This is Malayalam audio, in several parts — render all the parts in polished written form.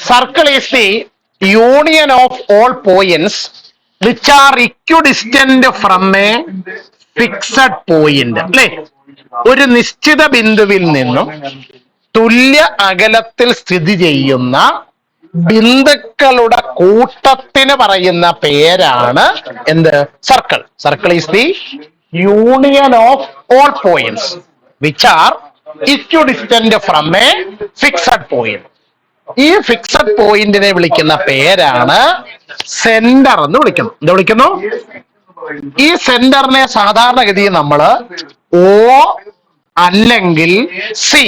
Circle is the union of all points which are equidistant from a fixed point. അല്ലേ? ഒരു നിശ്ചിത ബിന്ദുവിൽ നിന്നും തുല്യ അകലത്തിൽ സ്ഥിതി ചെയ്യുന്ന ബിന്ദുക്കളുടെ കൂട്ടത്തിന് പറയുന്ന പേരാണ് എന്ത്? Circle. Circle is the union of all points which are equidistant from a fixed point. ഈ ഫിക്സഡ് പോയിന്റിനെ വിളിക്കുന്ന പേരാണ് സെന്റർ എന്ന് വിളിക്കുന്നു. എന്താ വിളിക്കുന്നു? ഈ സെന്ററിനെ സാധാരണഗതിയിൽ നമ്മൾ ഓ അല്ലെങ്കിൽ സി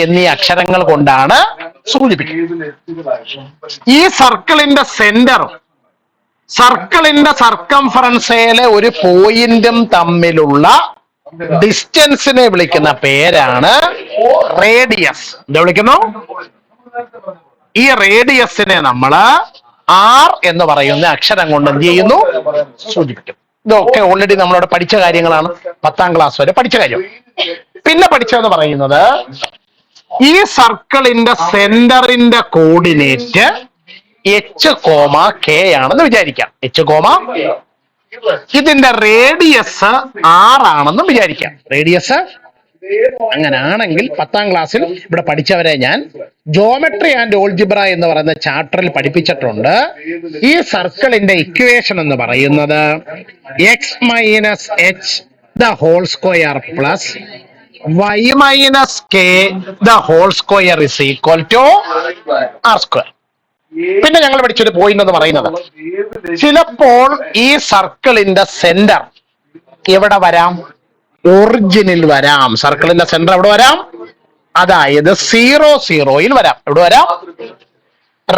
എന്നീ അക്ഷരങ്ങൾ കൊണ്ടാണ് സൂചിപ്പിക്കുന്നത്. ഈ സർക്കിളിന്റെ സെന്ററും സർക്കിളിന്റെ സർക്കംഫറൻസിലെ ഒരു പോയിന്റും തമ്മിലുള്ള ഡിസ്റ്റൻസിനെ വിളിക്കുന്ന പേരാണ് റേഡിയസ്. എന്താ വിളിക്കുന്നു? ഈ റേഡിയസിനെ നമ്മൾ ആർ എന്ന് പറയുന്ന അക്ഷരം കൊണ്ട് എന്ത് ചെയ്യുന്നു? സൂചിപ്പിക്കും. ഇതൊക്കെ ഓൾറെഡി നമ്മളവിടെ പഠിച്ച കാര്യങ്ങളാണ്. 10ാം ക്ലാസ് വരെ പഠിച്ച കാര്യം. പിന്നെ പഠിച്ചതെന്ന് പറയുന്നത് ഈ സർക്കിളിന്റെ സെന്ററിന്റെ കോർഡിനേറ്റ് എച്ച് കോമ കെ ആണെന്ന് വിചാരിക്കാം. എച്ച് കോമ ഇതിന്റെ റേഡിയസ് ആണെന്ന് വിചാരിക്കാം. റേഡിയസ് അങ്ങനാണെങ്കിൽ 10ാം ക്ലാസ്സിൽ ഇവിടെ പഠിച്ചവരെ ഞാൻ ജോമെട്രി ആൻഡ് ഓൾജിബ്ര എന്ന് പറയുന്ന ചാപ്റ്ററിൽ പഠിപ്പിച്ചിട്ടുണ്ട്. ഈ സർക്കിളിന്റെ ഇക്വേഷൻ എന്ന് പറയുന്നത് x minus h the whole square plus Y minus k the whole square is equal to R square. പിന്നെ ഞങ്ങൾ പഠിച്ചൊരു പോയിന്റ് എന്ന് പറയുന്നത് ചിലപ്പോൾ ഈ സർക്കിളിന്റെ സെന്റർ എവിടെ വരാം? ഒറിജിനിൽ വരാം. സർക്കിളിന്റെ സെന്റർ എവിടെ വരാം? അതായത് 0,0 വരാം. എവിടെ വരാം?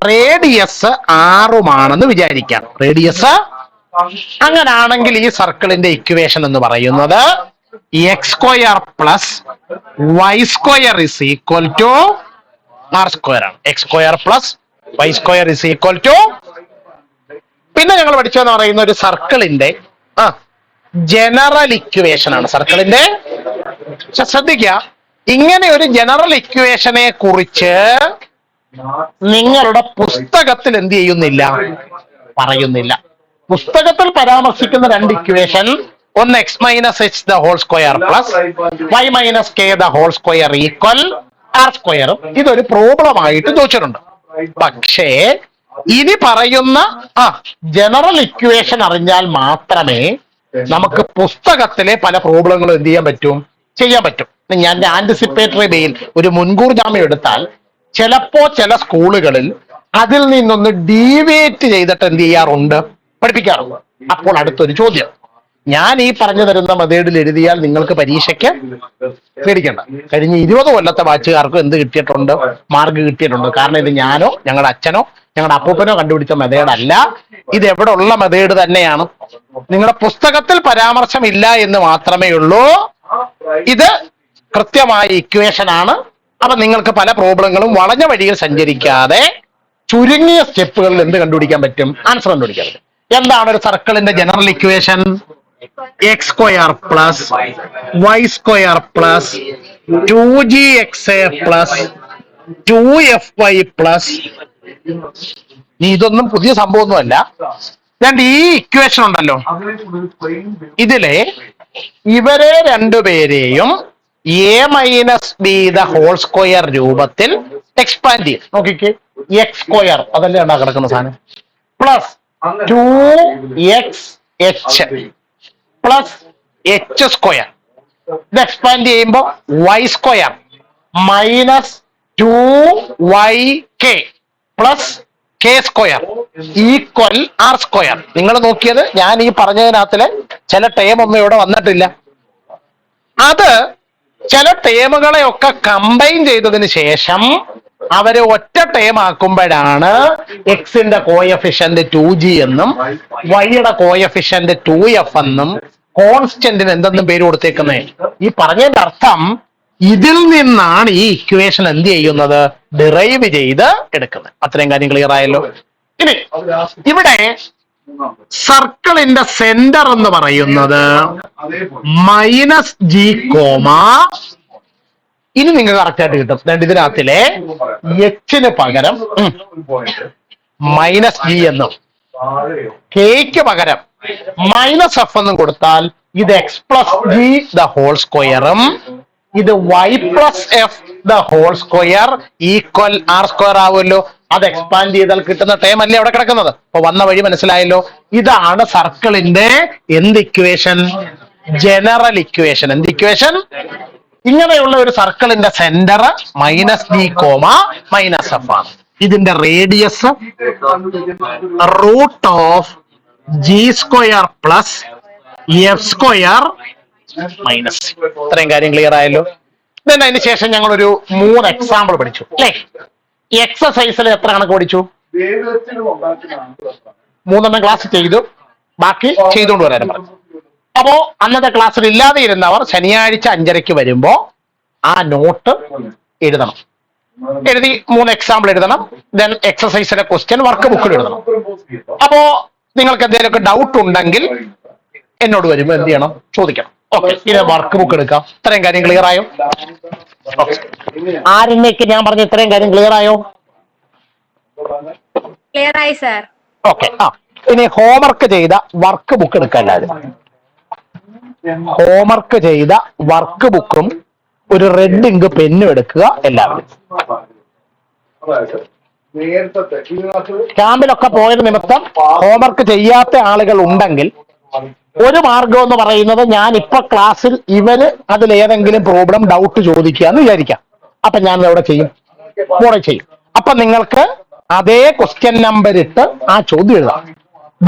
റേഡിയസ് 6 വിചാരിക്കാം. റേഡിയസ് അങ്ങനാണെങ്കിൽ ഈ സർക്കിളിന്റെ ഇക്വേഷൻ എന്ന് പറയുന്നത് X square plus Y square is equal to R square ആണ്. X square plus Y square is equal to. പിന്നെ ഞങ്ങൾ പഠിച്ചതെന്ന് പറയുന്ന ഒരു സർക്കിളിന്റെ ജനറൽ ഇക്വേഷൻ ആണ്. സർക്കിളിന്റെ ശ്രദ്ധിക്കുക, ഇങ്ങനെ ഒരു ജനറൽ ഇക്വേഷനെ കുറിച്ച് നിങ്ങളുടെ പുസ്തകത്തിൽ എന്ത് ചെയ്യുന്നില്ല? പറയുന്നില്ല. പുസ്തകത്തിൽ പരാമർശിക്കുന്ന 2 ഇക്വേഷൻ, ഒന്ന് x minus h the whole square plus Y minus k the whole square equal r സ്ക്വയറും ഇതൊരു പ്രോബ്ലം ആയിട്ട് ചോദിച്ചിട്ടുണ്ട്. പക്ഷേ ഇനി പറയുന്ന ജനറൽ ഇക്വേഷൻ അറിഞ്ഞാൽ മാത്രമേ നമുക്ക് പുസ്തകത്തിലെ പല പ്രോബ്ലങ്ങളും എന്ത് ചെയ്യാൻ പറ്റും. ഞാൻ ആന്റിസിപ്പേറ്ററി ബെയിൽ ഒരു മുൻകൂർ ജാമ്യം എടുത്താൽ ചിലപ്പോ ചില സ്കൂളുകളിൽ അതിൽ നിന്നൊന്ന് ഡീവിയേറ്റ് ചെയ്തിട്ട് എന്ത് ചെയ്യാറുണ്ട്? പഠിപ്പിക്കാറുണ്ട്. അപ്പോൾ അടുത്തൊരു ചോദ്യം, ഞാൻ ഈ പറഞ്ഞു തരുന്ന മെത്തേഡിൽ എഴുതിയാൽ നിങ്ങൾക്ക് പരീക്ഷയ്ക്ക് പേടിക്കണ്ട. കഴിഞ്ഞ 20 കൊല്ലത്തെ ബാച്ചുകാർക്കും എന്ത് കിട്ടിയിട്ടുണ്ട്? മാർക്ക് കിട്ടിയിട്ടുണ്ട്. കാരണം ഇത് ഞാനോ ഞങ്ങളുടെ അച്ഛനോ ഞങ്ങളുടെ അപ്പൂപ്പനോ കണ്ടുപിടിച്ച മെത്തേഡല്ല. ഇത് എവിടെ ഉള്ള മെത്തേഡ് തന്നെയാണ്. നിങ്ങളുടെ പുസ്തകത്തിൽ പരാമർശമില്ല എന്ന് മാത്രമേ ഉള്ളൂ. ഇത് കൃത്യമായ ഇക്വേഷൻ ആണ്. അപ്പൊ നിങ്ങൾക്ക് പല പ്രോബ്ലങ്ങളും വളഞ്ഞ വഴിയിൽ സഞ്ചരിക്കാതെ ചുരുങ്ങിയ സ്റ്റെപ്പുകളിൽ എന്ത് കണ്ടുപിടിക്കാൻ പറ്റും? ആൻസർ കണ്ടുപിടിക്കാൻ പറ്റും. എന്താണ് ഒരു സർക്കിളിന്റെ general equation? X square plus Y square plus 2gxa plus 2fy plus. ഇതൊന്നും പുതിയ സംഭവമൊന്നുമല്ല. ഈ ഇക്വേഷൻ ഉണ്ടല്ലോ, ഇതിലെ ഇവരെ രണ്ടുപേരെയും a minus B the whole square രൂപത്തിൽ എക്സ്പാൻഡ് ചെയ്യും. നോക്കിക്കേ, എക്സ് സ്ക്വയർ അതല്ലേ ഉണ്ടാ കിടക്കുന്ന സാധനം plus 2xh plus h square. ഇത് എക്സ്പാൻഡ് ചെയ്യുമ്പോൾ y square minus 2yk plus k square equal r square. നിങ്ങൾ നോക്കിയത് ഞാൻ ഈ പറഞ്ഞതിനകത്തില് ചില ടേം ഒന്നും ഇവിടെ വന്നിട്ടില്ല. അത് ചില ടേമുകളെ ഒക്കെ കമ്പൈൻ ചെയ്തതിന് ശേഷം അവരെ ഒറ്റ ടേം ആക്കുമ്പോഴാണ് എക്സിന്റെ കോയഫിഷ്യന്റ് 2g എന്നും വൈയുടെ കോയഫിഷ്യന്റ് 2f എന്നും കോൺസ്റ്റന്റിന് എന്തെന്നും പേര് കൊടുത്തേക്കുന്നത്. ഈ പറഞ്ഞതിന്റെ അർത്ഥം ഇതിൽ നിന്നാണ് ഈ ഇക്വേഷൻ എന്ത് ചെയ്യുന്നത്? ഡിറൈവ് ചെയ്ത് എടുക്കുന്നത്. അത്രയും കാര്യം ക്ലിയർ ആയല്ലോ. ഇനി ഇവിടെ സർക്കിളിന്റെ സെന്റർ എന്ന് പറയുന്നത് -g, ഇനി നിങ്ങൾക്ക് കറക്റ്റ് ആയിട്ട് കിട്ടും. ഇതിനകത്തിലെ എച്ചിന് പകരം മൈനസ് ജി എന്നും കെക്ക് പകരം മൈനസ് എഫ് എന്നും കൊടുത്താൽ ഇത് x plus g the whole സ്ക്വയറും ഇത് y plus f the whole square equal r square ആവുമല്ലോ. അത് എക്സ്പാൻഡ് ചെയ്താൽ കിട്ടുന്ന ടേം അല്ലേ അവിടെ കിടക്കുന്നത്. അപ്പൊ വന്ന വഴി മനസ്സിലായല്ലോ. ഇതാണ് സർക്കിളിന്റെ എന്ത് ഇക്വേഷൻ? General equation. എന്ത് ഇക്വേഷൻ? ഇങ്ങനെയുള്ള ഒരു സർക്കിളിന്റെ centre minus g comma minus f ആണ്. ഇതിന്റെ radius root of g square plus f square minus. ഇത്രയും കാര്യം ക്ലിയർ ആയല്ലോ. then അതിന് ശേഷം ഞങ്ങൾ ഒരു 3 എക്സാമ്പിൾ പഠിച്ചു അല്ലേ? എക്സസൈസിൽ എത്ര കണക്ക് പഠിച്ചു? 3 ക്ലാസ് ചെയ്തു, ബാക്കി ചെയ്തുകൊണ്ട് വരാനും പറഞ്ഞു. അപ്പോ അന്നത്തെ ക്ലാസ്സിൽ ഇല്ലാതെ ഇരുന്നവർ ശനിയാഴ്ച 5:30 വരുമ്പോ ആ നോട്ട് എഴുതണം. എഴുതി 3 എക്സാമ്പിൾ എഴുതണം. ദെൻ എക്സസൈസിന്റെ ക്വസ്റ്റ്യൻ വർക്ക് ബുക്കിൽ എഴുതണം. അപ്പോ നിങ്ങൾക്ക് എന്തെങ്കിലുമൊക്കെ ഡൗട്ട് ഉണ്ടെങ്കിൽ എന്നോട് വരുമ്പോ എന്ത് ചെയ്യണം? ചോദിക്കണം. ഓക്കെ, ഇനി വർക്ക് ബുക്ക് എടുക്കാം. ഇത്രയും കാര്യം ക്ലിയർ ആയോ? ആരിലേക്ക് ഞാൻ പറഞ്ഞ ഇത്രയും കാര്യം ക്ലിയർ ആയോ? ക്ലിയർ ആയി സർ. ഓക്കെ. ഇനി ഹോംവർക്ക് ചെയ്ത വർക്ക് ബുക്ക് എടുക്കാം എല്ലാവരും. ഹോംവർക്ക് ചെയ്ത വർക്ക് ബുക്കും ഒരു റെഡ് ഇങ്ക് പെന്നും എടുക്കുക എല്ലാവരും. ക്യാമ്പിലൊക്കെ പോയത് നിമിത്തം ഹോംവർക്ക് ചെയ്യാത്ത ആളുകൾ ഉണ്ടെങ്കിൽ ഒരു മാർഗം എന്ന് പറയുന്നത്, ഞാൻ ഇപ്പൊ ക്ലാസ്സിൽ ഇവര് അതിലേതെങ്കിലും പ്രോബ്ലം ഡൗട്ട് ചോദിക്കുക എന്ന് വിചാരിക്കാം. അപ്പൊ ഞാൻ അവിടെ ചെയ്യും, കൂടെ ചെയ്യും. അപ്പൊ നിങ്ങൾക്ക് അതേ ക്വസ്റ്റ്യൻ നമ്പർ ഇട്ട് ആ ചോദ്യം എഴുതാം.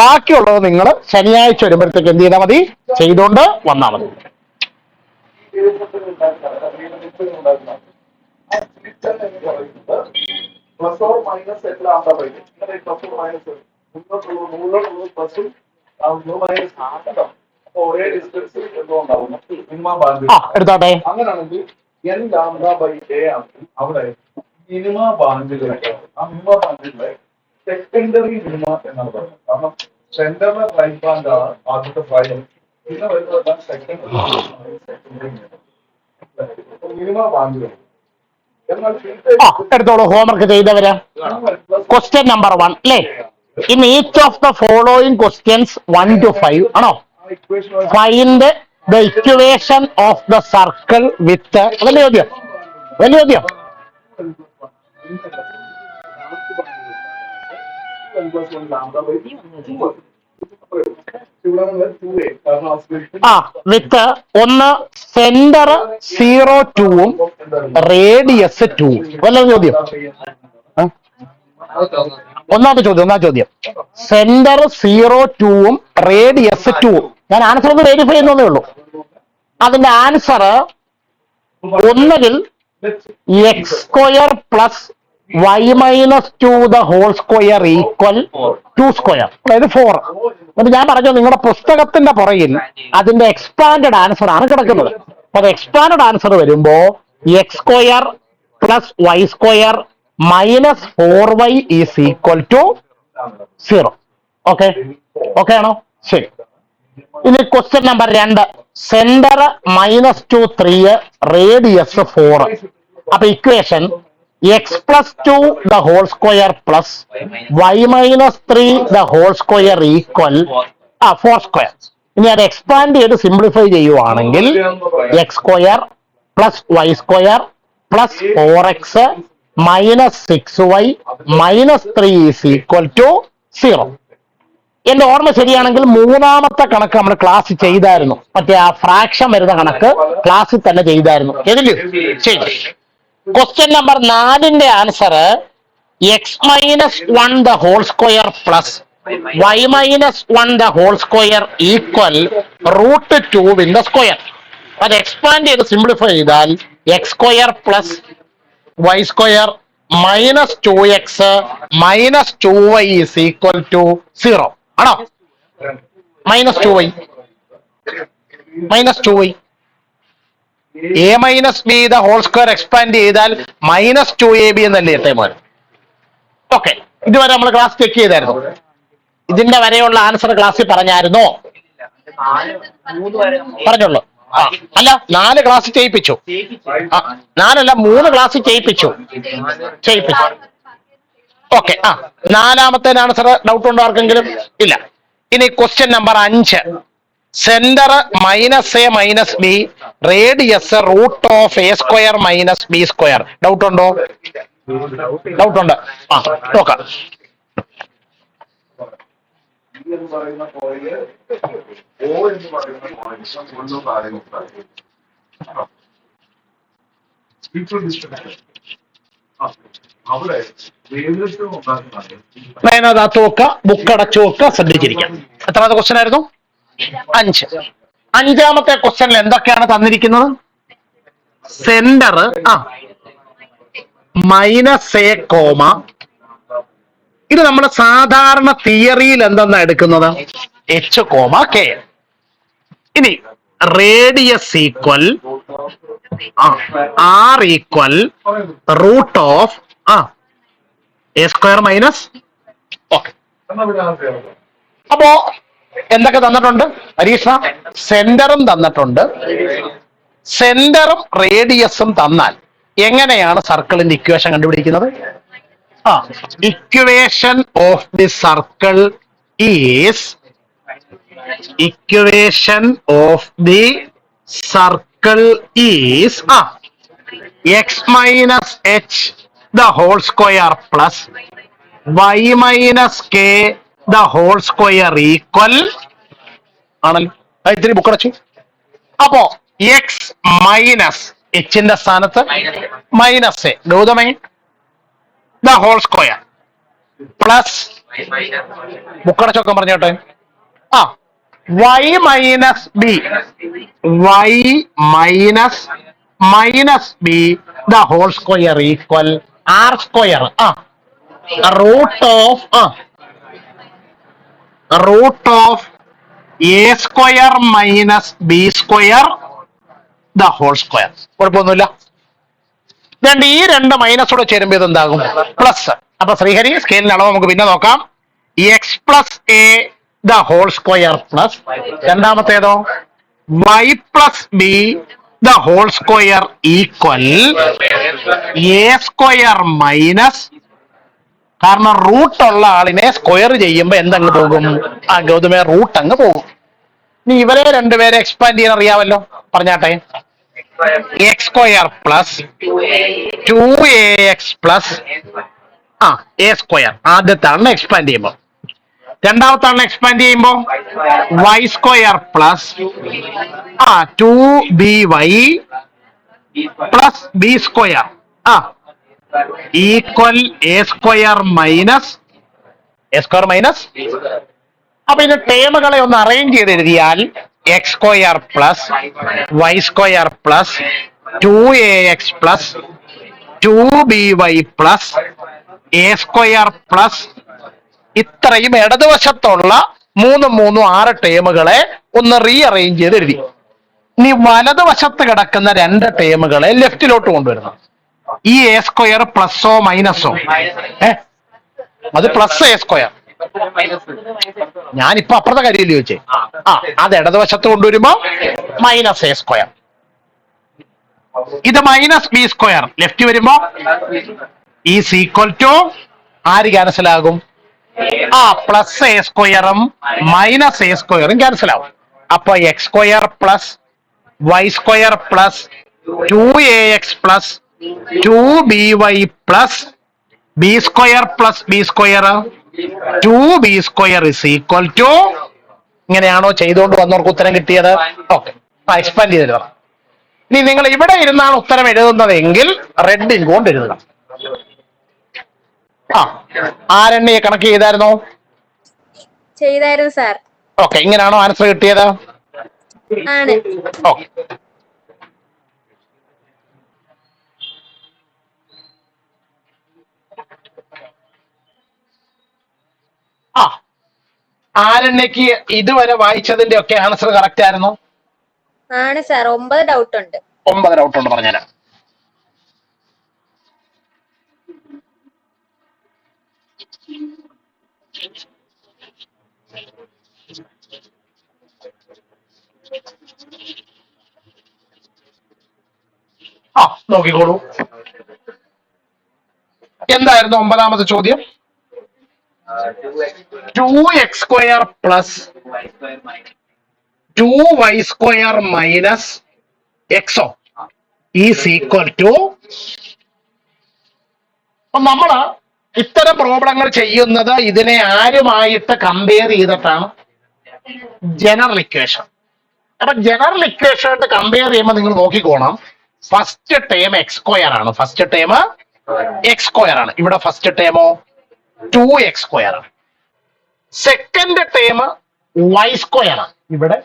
ബാക്കിയുള്ളത് നിങ്ങൾ ശനിയാഴ്ച വരുമ്പോഴത്തേക്ക് എന്ത് ചെയ്താൽ മതി? ചെയ്തോണ്ട് വന്നാൽ മതി. പ്ലസ് ഓർ മൈനസ് എത്ര ആകാൻ പറ്റും? പ്ലസ് ഓർ മൈനസ് പ്ലസും ഒരേ ഡിസ്റ്റൻസ് എന്തുകൊണ്ടാവും? എടുത്തോട്ടെ. അങ്ങനെയാണെങ്കിൽ എൻ ലാംഡ ബൈ എ ആണെങ്കിൽ അവിടെ മിനിമ ബാൻഡുകളുടെ ആ മിനിമ ബാൻഡുകളെ സെക്കൻഡറി മിനിമ എന്നാണ് പറയുന്നത്. കാരണം സെന്ററിലെ പ്രൈം ബാൻഡ് ആണ് ആദ്യത്തെ പ്രൈം, പിന്നെ വരുന്നതെല്ലാം സെക്കൻഡറി മിനിമ ബാൻഡുകൾ. എടുത്തോളൂ. ഹോംവർക്ക് ചെയ്തവര് ക്വസ്റ്റ്യൻ നമ്പർ 1 അല്ലേ? In each of the following questions 1 to 5 ആണോ? Find the equation of the circle with. വലിയ ചോദ്യം, വലിയ ചോദ്യം. വിത്ത് 1 സെന്റർ 0-2 റേഡിയസ് 2. വല്ല ചോദ്യം? ഒന്നാമത്തെ ചോദ്യം സെന്റർ 0-2 റേഡിയസ് 2. ഞാൻ ആൻസർ ഒന്ന് വെരിഫൈ ചെയ്യുന്നതേ ഉള്ളൂ. അതിന്റെ ആൻസർ ഒന്നുകിൽ x square plus Y minus 2 the whole square equal 2 square, അതായത് 4. എന്നിട്ട് ഞാൻ പറഞ്ഞു നിങ്ങളുടെ പുസ്തകത്തിന്റെ പുറകിൽ അതിന്റെ എക്സ്പാൻഡഡ് ആൻസർ ആണ് കിടക്കുന്നത്. അപ്പൊ അത് എക്സ്പാൻഡഡ് ആൻസർ വരുമ്പോ x square plus Y square minus 4y is equal to 0. Okay, okay ആണോ? ശരി. ഇനി ക്വസ്റ്റ്യൻ നമ്പർ 2, സെന്റർ -2 3 റേഡിയസ് 4. അപ്പൊ equation x plus 2 the whole square plus Y minus 3 the whole square equal 4 square. ഇനി അത് എക്സ്പാൻഡ് ചെയ്ത് സിംപ്ലിഫൈ ചെയ്യുവാണെങ്കിൽ x square plus Y square plus 4x minus 6y minus 3 is equal to 0. എന്റെ ഓർമ്മ ശരിയാണെങ്കിൽ മൂന്നാമത്തെ കണക്ക് നമ്മൾ ക്ലാസ് ചെയ്തായിരുന്നു. മറ്റേ ആ ഫ്രാക്ഷൻ വരുന്ന കണക്ക് ക്ലാസ്സിൽ തന്നെ ചെയ്തായിരുന്നു. ഏതില്? ശരി. ക്വസ്റ്റ്യൻ നമ്പർ 4ന്റെ answer X minus 1 the whole square plus Y minus 1 the whole square equal √2 in the square. അത് എക്സ്പാൻഡ് ചെയ്ത് സിംപ്ലിഫൈ ചെയ്താൽ X square plus Y square minus 2x minus 2y is equal to 0 ആണോ? Minus 2y A minus B the whole square expand ചെയ്താൽ മൈനസ് 2ab എന്നല്ലേ ടൈം. ഓക്കെ, ഇതുവരെ നമ്മൾ ക്ലാസ് ചെക്ക് ചെയ്തായിരുന്നു. ഇതിന്റെ വരെയുള്ള ആൻസർ ക്ലാസ്സിൽ പറഞ്ഞായിരുന്നോ? പറഞ്ഞോളൂ. ആ അല്ല 4 ക്ലാസ് ചെയ്യിപ്പിച്ചു. ആ 4 അല്ല 3 ക്ലാസ് ചെയ്യിപ്പിച്ചു. ഓക്കെ. ആ 4-മത്തേനാണ് സാർ ഡൗട്ട് ഉണ്ടോ ആർക്കെങ്കിലും? ഇല്ല. ഇനി question number 5. Centre -a-b, radius √(a²-b²). Doubt ഉണ്ടോ? ഡൗട്ട് ഉണ്ട്. ആ നോക്കാം. എന്ന് പറയുന്ന പോയിന്റ് ഓ എന്ന് പറയുന്ന പോയിന്റ് ഒന്നും കാര്യങ്ങൾ അവിടെ വേദിത്വം ഉണ്ടാക്കുന്നതാണ്. അതിനകത്ത് നോക്ക, ബുക്ക് അടച്ചു നോക്ക, ശ്രദ്ധിച്ചിരിക്കാം. എത്രാമത്തെ ക്വസ്റ്റ്യൻ ആയിരുന്നു? 5. 5-മത്തെ ക്വസ്റ്റ്യനിൽ എന്തൊക്കെയാണ് തന്നിരിക്കുന്നത്? സെന്റർ -a, ഇത് നമ്മൾ സാധാരണ തിയറിയിൽ എന്തെന്നാ എടുക്കുന്നത്? h, k. ഇനി radius equal r equal √(a²-). Okay. അപ്പോ എന്തൊക്കെ തന്നിട്ടുണ്ട് ഹരീഷ? സെന്ററും തന്നിട്ടുണ്ട്. സെന്ററും റേഡിയസും തന്നാൽ എങ്ങനെയാണ് സർക്കിളിന്റെ ഇക്വേഷൻ കണ്ടുപിടിക്കുന്നത്? Equation of the circle is x minus h the whole square plus y minus k the whole square equal ആണല്ലോ. ഇത്തിരി ബുക്കടച്ചു. അപ്പോ എക്സ് മൈനസ് എച്ചിന്റെ സ്ഥാനത്ത് -a, ഗൗതമേ, ദ ഹോൾ സ്ക്വയർ പ്ലസ് ബുക്കടച്ചൊക്കെ പറഞ്ഞോട്ടെ. y minus B, the whole square equal r square √(a²-b²) the whole square. കുഴപ്പമൊന്നുമില്ല. ഈ 2 മൈനസോടെ ചേരുമ്പോൾ ഇതെന്താകും? പ്ലസ്. അപ്പൊ ശ്രീഹരി സ്കെയിലിന് അളവ് നമുക്ക് പിന്നെ നോക്കാം. x+a the whole square plus രണ്ടാമത്തേതോ y+b the whole square equal a² കാരണം റൂട്ട് ഉള്ള ആളിനെ സ്ക്വയർ ചെയ്യുമ്പോ എന്തങ്ങ് പോകും? ഗൗതമേ, റൂട്ട് അങ്ങ് പോകും. ഇനി ഇവരെ രണ്ടുപേരെ എക്സ്പാൻഡ് ചെയ്യാൻ അറിയാമല്ലോ, പറഞ്ഞാട്ടെ. x² plus 2ax plus a². ആദ്യത്താണ് expand ചെയ്യുമ്പോ. രണ്ടാമത്താണ് എക്സ്പാൻഡ് ചെയ്യുമ്പോ y² plus 2by plus b² equal a² minus അപ്പൊ ഇത് ടേമുകളെ ഒന്ന് അറേഞ്ച് ചെയ്ത് എഴുതിയാൽ x² plus y² plus 2ax plus 2by plus a² plus ഇത്രയും ഇടതുവശത്തുള്ള 3 6 ടേമുകളെ ഒന്ന് റീഅറേഞ്ച് ചെയ്ത് എഴുതി. ഇനി വലതുവശത്ത് കിടക്കുന്ന 2 ടേമുകളെ ലെഫ്റ്റിലോട്ട് കൊണ്ടുവരണം. ഈ a² പ്ലസോ മൈനസോ? അത് പ്ലസ് a². ഞാനിപ്പോ അപ്പുറത്തെ കാര്യമില്ല ചോദിച്ചേ. അത് ഇടതുവശത്ത് കൊണ്ടുവരുമ്പോ -a². ഇത് -b². ലെഫ്റ്റ് വരുമ്പോ ഈസ് ഈക്വൽ ടു ആര് ക്യാൻസൽ ആകും? പ്ലസ് a²ഉം -a² ക്യാൻസൽ ആവും. അപ്പൊ x² plus y² plus 2ax plus 2by plus b² plus b² 2b² is equal to. ഇങ്ങനെയാണോ ചെയ്തുകൊണ്ട് വന്നവർക്ക് ഉത്തരം കിട്ടിയത്? ഓക്കെ. എക്സ്പാൻഡ് ചെയ്തിരുന്നു. ഇനി നിങ്ങൾ ഇവിടെ ഇരുന്നാണ് ഉത്തരം എഴുതുന്നതെങ്കിൽ റെഡ് ഇങ്ക് കൊണ്ട് എഴുതുക. ആരെണ്ണിയെ കണക്ക് ചെയ്തായിരുന്നോ? ചെയ്തായിരുന്നു സാർ. ഓക്കെ. ഇങ്ങനെയാണോ ആൻസർ കിട്ടിയത്? ഓക്കെ. ആരെണ്ണയ്ക്ക് ഇതുവരെ വായിച്ചതിന്റെ ഒക്കെ ആൻസർ കറക്റ്റ് ആയിരുന്നു? ആണ് സാർ. 9 ഡൗട്ട് ഉണ്ട്. 9 ഡൗട്ട് ഉണ്ട്, പറഞ്ഞുതരാം. നോക്കിക്കോളൂ. എന്തായിരുന്നു 9ാമത്തെ ചോദ്യം? 2x² പ്ലസ് 2y² മൈനസ് എക്സോ ഈസ് ഈക്വൽ ടു. അപ്പൊ നമ്മള് ഇത്തരം പ്രോബ്ലങ്ങൾ ചെയ്യുന്നത് ഇതിനെ ആരുമായിട്ട് കമ്പയർ ചെയ്തിട്ടാണ്? General equation. അപ്പൊ ജനറൽ ഇക്വേഷൻ ആയിട്ട് കമ്പയർ ചെയ്യുമ്പോൾ നിങ്ങൾ നോക്കിക്കോണം, ഫസ്റ്റ് ടേം x² ആണ്. ഫസ്റ്റ് ടേം x² ആണ്. ഇവിടെ ഫസ്റ്റ് ടേമോ 2x² ആണ്. സെക്കൻഡ് ടേം y² ആണ്. ഇവിടെ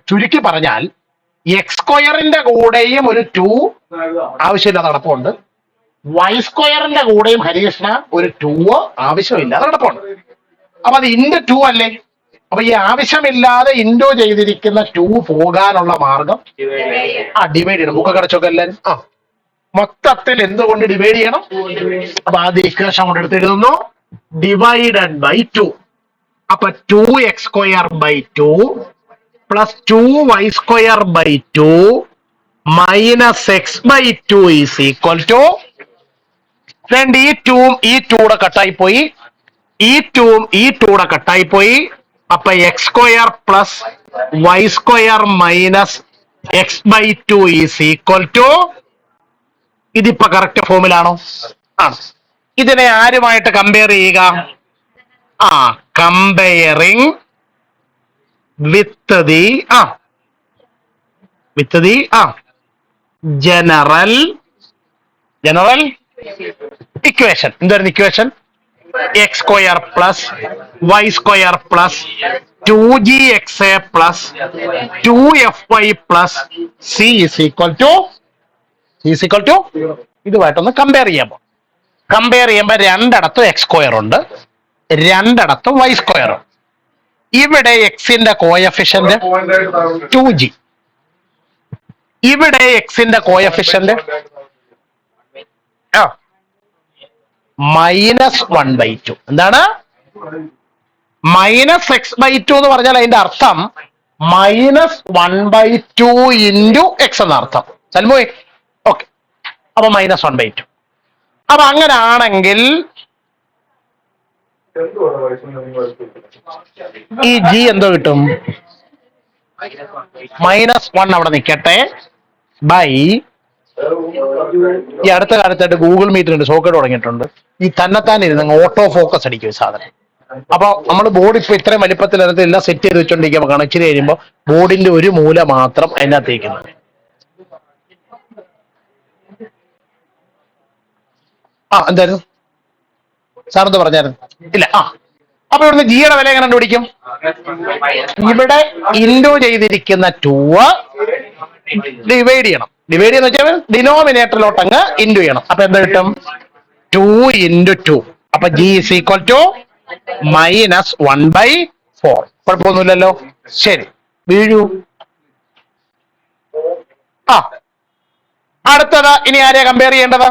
ചുരുക്കി പറഞ്ഞാൽ x² കൂടെയും ഒരു 2 ആവശ്യമില്ലാതെ നടപ്പുണ്ട്, y² കൂടെയും ഹരീഷ്ണ ഒരു 2 ആവശ്യമില്ലാതെ നടപ്പുണ്ട്. അപ്പൊ അത് ഇൻറ്റു 2 അല്ലേ? അപ്പൊ ഈ ആവശ്യമില്ലാതെ ഇൻറ്റു ചെയ്തിരിക്കുന്ന 2 പോകാനുള്ള മാർഗം ഡിവൈഡ് ചെയ്യണം. ബുക്കൊക്കെ അടച്ചൊക്കെ എല്ലാവരും മൊത്തത്തിൽ എന്തുകൊണ്ട് ഡിവൈഡ് ചെയ്യണം? അപ്പൊ ആദ്യം ഇക്വേഷൻ കൊണ്ട് എടുത്ത് എഴുതുന്നു, ഡിവൈഡഡ് ബൈ 2. അപ്പൊ 2x² 2 plus 2y² 2 minus x/2 is equal to. രണ്ട് ഈ 2ഉം ഈ 2 കട്ടായി പോയി, ഈ 2ഉം ഈ 2 കട്ടായി പോയി. അപ്പൊ x² plus y² minus x/2 is equal to. ഇതിപ്പോ കറക്റ്റ് ഫോമിലാണോ? ആണ്. ഇതിനെ ആരുമായിട്ട് കമ്പയർ ചെയ്യുക? Comparing with the general equation. എന്തായിരുന്നു equation? x² plus y² plus 2gxa plus 2fy plus c is equal to. ഇതുമായിട്ടൊന്ന് കമ്പയർ ചെയ്യുമ്പോൾ രണ്ടിടത്തും x² ഉണ്ട്, രണ്ടിടത്തും y² ഉണ്ട്. ഇവിടെ എക്സിന്റെ കോയഫിഷ്യന്റ് 2g, ഇവിടെ എക്സിന്റെ കോയഫിഷ്യന്റ് -1/2. എന്താണ് -x/2 എന്ന് പറഞ്ഞാൽ? അതിന്റെ അർത്ഥം -1/2 ഇൻറ്റു x എന്നർത്ഥം. സൽമോയ് ഓക്കെ. അപ്പൊ -1/2. അപ്പൊ അങ്ങനാണെങ്കിൽ ഈ g എന്തോ കിട്ടും? -1 അവിടെ നിൽക്കട്ടെ ബൈ. ഈ അടുത്ത കാലത്തായിട്ട് ഗൂഗിൾ മീറ്റിനുണ്ട് സോക്കറ്റ് തുടങ്ങിയിട്ടുണ്ട്. ഈ തന്നെത്താൻ ഇരുന്ന് ഓട്ടോ ഫോക്കസ് അടിക്കും ഈ സാധനം. അപ്പൊ നമ്മൾ ബോർഡ് ഇപ്പൊ ഇത്രയും വലിപ്പത്തിനകത്ത് എല്ലാം സെറ്റ് ചെയ്ത് വെച്ചോണ്ടിരിക്കുമ്പോ കണക്ട് കഴിയുമ്പോൾ ബോർഡിന്റെ ഒരു മൂല മാത്രം അതിനകത്തേക്കുന്നത്. എന്തായിരുന്നു സാറെന്ത് പറഞ്ഞായിരുന്നു? ഇല്ല. അപ്പൊ ഇവിടുന്ന് ജിയുടെ വില എങ്ങനെ കണ്ടുപിടിക്കും? ഇവിടെ ഇൻറ്റു ചെയ്തിരിക്കുന്ന 2 ഡിവൈഡ് ചെയ്യണം. ഡിവൈഡ് ചെയ്യുന്ന വെച്ചാൽ ഡിനോമിനേറ്ററിലോട്ട് അങ്ങ് ഇൻറ്റു ചെയ്യണം. അപ്പൊ എന്ത് കിട്ടും? 2 ഇൻറ്റു 2. അപ്പൊ g ഈസ് ഈക്വൽ ടു -1/4. കുഴപ്പമൊന്നുമില്ലല്ലോ. ശരി, വീഴൂ. അടുത്തത് ഇനി ആരെയാ കമ്പയർ ചെയ്യേണ്ടത്?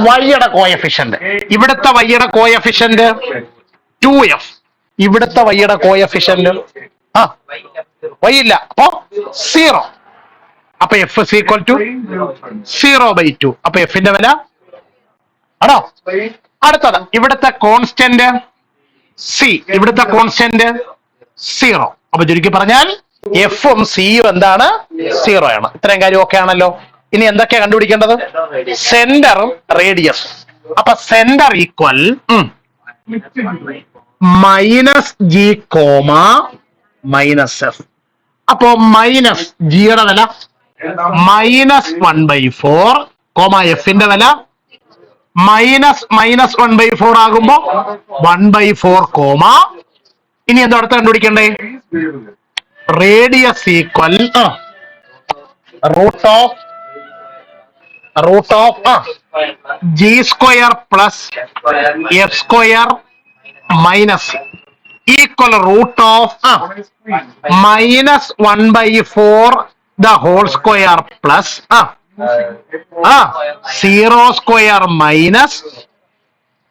വൈയുടെ കോയഫിഷ്യന്റ്. ഇവിടുത്തെ വൈയുടെ കോയഫിഷ്യന്റ് 2f, ഇവിടുത്തെ വൈയുടെ കോയഫിഷ്യന്റ് y ഇല്ല, അപ്പൊ 0. അപ്പൊ f is equal to 0/2. അപ്പൊ എഫിന്റെ വില ആണോ? അടുത്തത് ഇവിടുത്തെ കോൺസ്റ്റന്റ് c, ഇവിടുത്തെ കോൺസ്റ്റന്റ് 0. അപ്പൊ ചുരുക്കി പറഞ്ഞാൽ എഫും സിയും എന്താണ്? 0 ആണ്. ഇത്രയും കാര്യം ഓക്കെ ആണല്ലോ. ഇനി എന്തൊക്കെയാ കണ്ടുപിടിക്കേണ്ടത്? സെന്ററും റേഡിയസും. അപ്പൊ സെന്റർ ഈക്വൽ -g, -f. അപ്പോ മൈനസ് ജിയുടെ വില -1/4, എഫിന്റെ വില -1/4 ആകുമ്പോ 1/4, ഇനി എന്താ അടുത്ത് കണ്ടുപിടിക്കണ്ടേ? Radius equal root of g² plus f² minus equal root of -1/4 the whole square plus 0² minus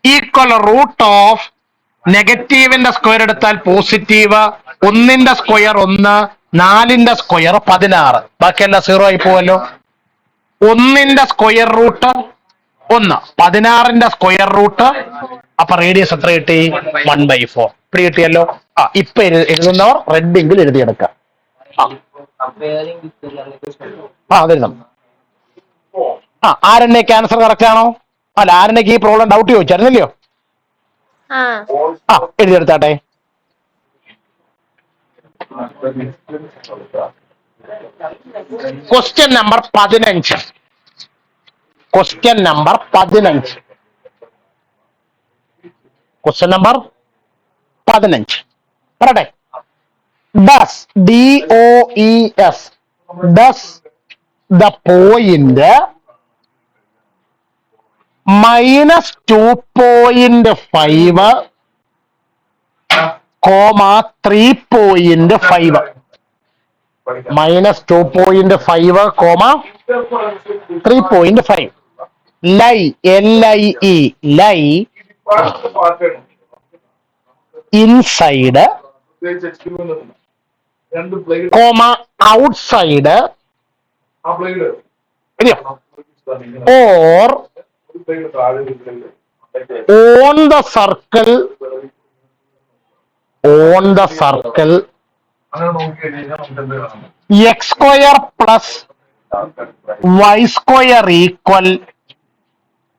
equal root of നെഗറ്റീവിന്റെ സ്ക്വയർ എടുത്താൽ പോസിറ്റീവ്, 1ന്റെ സ്ക്വയർ 1, 4ന്റെ സ്ക്വയർ 16, ബാക്കിയെല്ലാം 0 ആയി പോവല്ലോ. 1ന്റെ സ്ക്വയർ റൂട്ട് 1, 16ന്റെ സ്ക്വയർ റൂട്ട്. അപ്പൊ റേഡിയസ് എത്ര കിട്ടി? 1/4. ഇപ്പടി കിട്ടിയല്ലോ. ഇപ്പൊ എഴുതുന്നവർ റെഡിങ്കിൽ എഴുതിയെടുക്കാം. അതെഴുതാം. ആരണ്യക്ക് ആൻസർ കറക്റ്റ് ആണോ? അല്ല, ആരണ്യക്ക് ഈ പ്രോബ്ലം ഡൗട്ട് ചോദിച്ചായിരുന്നല്ലോ. എഴുതിയെടുത്താട്ടെ. Question number 15. Question number 15. Question number 15 പറയട്ടെ. Does DOES does the point -2.5, -3.5 -2.5, lie LIE lie inside, outside or on the circle x² + y² =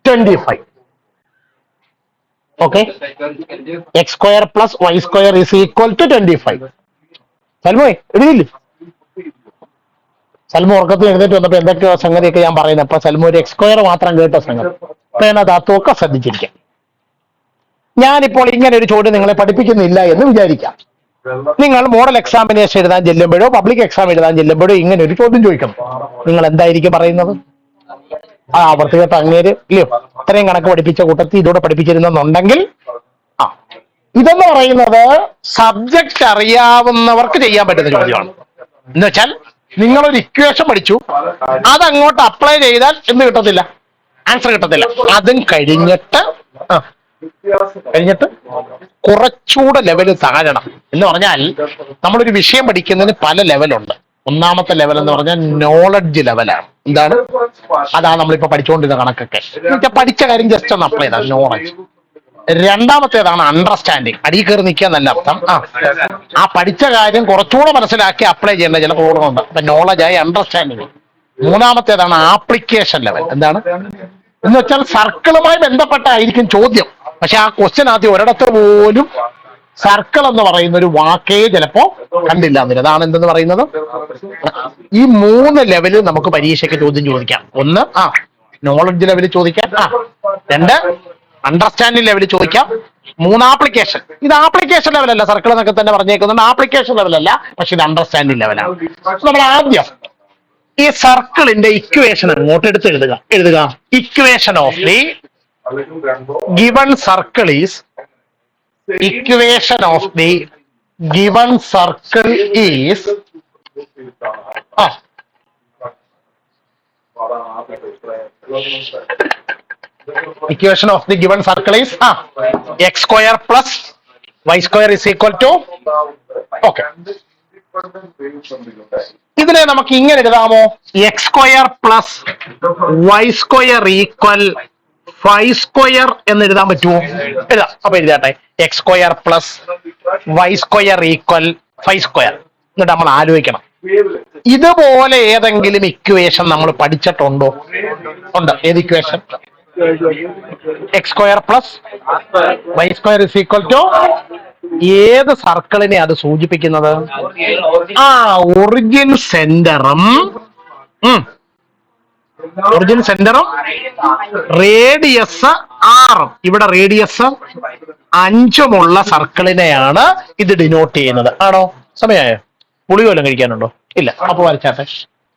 25. Okay, x² + y² = 25. സൽമോ എഴുതില്ലേ? സൽമു ഉറക്കത്തിൽ എഴുന്നേറ്റ് വന്നപ്പോ എന്തൊക്കെയോ സംഗതിയൊക്കെ ഞാൻ പറയുന്നത്. അപ്പൊ സൽമു ഒരു x² മാത്രം കേട്ട സംഗതി. അപ്പൊ ഞാൻ തത്വമൊക്കെ ശ്രദ്ധിച്ചിരിക്കാം. ഞാനിപ്പോൾ ഇങ്ങനെ ഒരു ചോദ്യം നിങ്ങളെ പഠിപ്പിക്കുന്നില്ല എന്ന് വിചാരിക്കാം. നിങ്ങൾ മോഡൽ എക്സാമിനേഷൻ എഴുതാൻ ചെല്ലുമ്പോഴോ പബ്ലിക് എക്സാം എഴുതാൻ ചെല്ലുമ്പോഴോ ഇങ്ങനെ ഒരു ചോദ്യം ചോദിക്കണം. നിങ്ങൾ എന്തായിരിക്കും പറയുന്നത്? വൃത്തികെട്ട അങ്ങേര് ഇല്ലയോ, ഇത്രയും കണക്ക് പഠിപ്പിച്ച കൂട്ടത്തിൽ ഇതോടെ പഠിപ്പിച്ചിരുന്നെന്നുണ്ടെങ്കിൽ. ഇതെന്ന് പറയുന്നത് സബ്ജക്റ്റ് അറിയാവുന്നവർക്ക് ചെയ്യാൻ പറ്റുന്ന ചോദ്യമാണ്. എന്ന് വെച്ചാൽ നിങ്ങളൊരു ഇക്വേഷൻ പഠിച്ചു, അതങ്ങോട്ട് അപ്ലൈ ചെയ്താൽ എന്ത് കിട്ടത്തില്ല? ആൻസർ കിട്ടത്തില്ല. അതും കഴിഞ്ഞിട്ട് കുറച്ചുകൂടെ ലെവല് താഴണം. എന്ന് പറഞ്ഞാൽ നമ്മളൊരു വിഷയം പഠിക്കുന്നതിന് പല ലെവലുണ്ട്. ഒന്നാമത്തെ ലെവൽ എന്ന് പറഞ്ഞാൽ നോളജ് ലെവലാണ്. എന്താണ്? അതാണ് നമ്മളിപ്പോ പഠിച്ചുകൊണ്ടിരുന്ന കണക്കൊക്കെ. പഠിച്ച കാര്യം ജസ്റ്റ് ഒന്ന് അപ്ലൈ ചെയ്താൽ നോളജ്. രണ്ടാമത്തേതാണ് അണ്ടർസ്റ്റാൻഡിങ്. അടിയിൽ കയറി നിൽക്കുക എന്നല്ല അർത്ഥം. ആ പഠിച്ച കാര്യം കുറച്ചുകൂടെ മനസ്സിലാക്കി അപ്ലൈ ചെയ്യേണ്ട ചില പ്രോബ്ലമുണ്ട്. അപ്പൊ നോളജായി അണ്ടർസ്റ്റാൻഡിങ്. മൂന്നാമത്തേതാണ് ആപ്ലിക്കേഷൻ ലെവൽ. എന്താണ് എന്ന് വെച്ചാൽ സർക്കിളുമായി ബന്ധപ്പെട്ടായിരിക്കും ചോദ്യം. പക്ഷെ ആ ക്വസ്റ്റ്യൻ ആദ്യം ഒരിടത്ത് പോലും സർക്കിൾ എന്ന് പറയുന്ന ഒരു വാക്കേ ചിലപ്പോ കണ്ടില്ല എന്നില്ല. അതാണ് എന്തെന്ന് പറയുന്നത്. ഈ 3 ലെവലിൽ നമുക്ക് പരീക്ഷയ്ക്ക് ചോദ്യം ചോദിക്കാം. ഒന്ന് നോളജ് ലെവലിൽ ചോദിക്കാം. 2 അണ്ടർസ്റ്റാൻഡിംഗ് ലെവലിൽ ചോദിക്കാം. 3 ആപ്ലിക്കേഷൻ. ഇത് ആപ്ലിക്കേഷൻ ലെവലല്ല, സർക്കിൾ എന്നൊക്കെ തന്നെ പറഞ്ഞേക്കുന്നുണ്ട്. ആപ്ലിക്കേഷൻ ലെവലല്ല, പക്ഷെ ഇത് അണ്ടർസ്റ്റാൻഡിംഗ് ലെവലാണ്. നമ്മൾ ആദ്യം ഈ സർക്കിളിന്റെ ഇക്വേഷൻ അങ്ങോട്ട് എഴുതുക. Equation of the given circle is equation of the given circle is x² + y² = okay. ഇതിനെ നമുക്ക് ഇങ്ങനെ എഴുതാമോ? x² + y² = 5² എന്ന് എഴുതാൻ പറ്റുമോ? എഴുതാം. അപ്പൊ എഴുതാട്ടെ. x² + y² = 5². എന്നിട്ട് നമ്മൾ ആലോചിക്കണം, ഇതുപോലെ ഏതെങ്കിലും ഇക്വേഷൻ നമ്മൾ പഠിച്ചിട്ടുണ്ടോ? ഉണ്ട്. ഏത് ഇക്വേഷൻ? x² + y² = ഏത് സർക്കിളിനെ അത് സൂചിപ്പിക്കുന്നത്? ഒറിജിൻ സെന്ററും റേഡിയസ് 6, ഇവിടെ റേഡിയസ് 5 സർക്കിളിനെയാണ് ഇത് ഡിനോട്ട് ചെയ്യുന്നത്. ആണോ? സമയമായോ? പുളി വല്ലതും കഴിക്കാനുണ്ടോ? ഇല്ല. അപ്പൊ വരച്ചാട്ടെ.